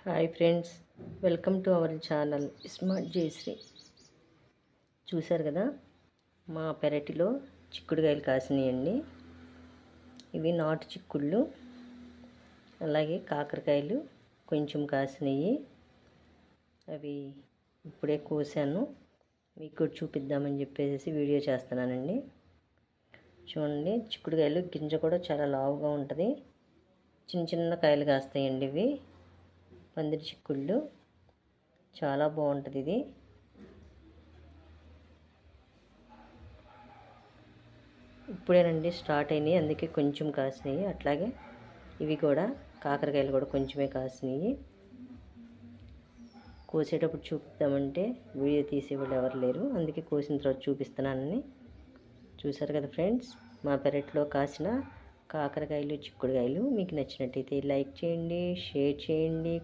Hi friends, welcome to our channel smart Jayashree. చూశారు కదా, మా పెరటిలో చిక్కుడుకాయలు కాసినాయండి. ఇవి నాటు చిక్కుళ్ళు, అలాగే కాకరకాయలు కొంచెం కాసినాయి. అవి ఇప్పుడే కోసాను, మీకు కూడా చూపిద్దామని చెప్పేసి వీడియో చేస్తున్నానండి. చూడండి, చిక్కుడుకాయలు గింజ కూడా చాలా లావుగా ఉంటుంది. చిన్న చిన్న కాయలు కాస్తాయండి. ఇవి పందిరి చిక్కుళ్ళు, చాలా బాగుంటుంది. ఇది ఇప్పుడేనండి స్టార్ట్ అయినాయి, అందుకే కొంచెం కాసినాయి. అట్లాగే ఇవి కూడా కాకరకాయలు కూడా కొంచెమే కాసినాయి. కోసేటప్పుడు చూపిద్దామంటే వీడియో తీసేవాళ్ళు ఎవరు లేరు, అందుకే కోసిన తర్వాత చూపిస్తున్నానని. చూసారు కదా ఫ్రెండ్స్, మా పెరట్లో కాసిన కాకరకాయలు చిక్కుడుకాయలు మీకు నచ్చినట్టయితే లైక్ చేయండి, షేర్ చేయండి.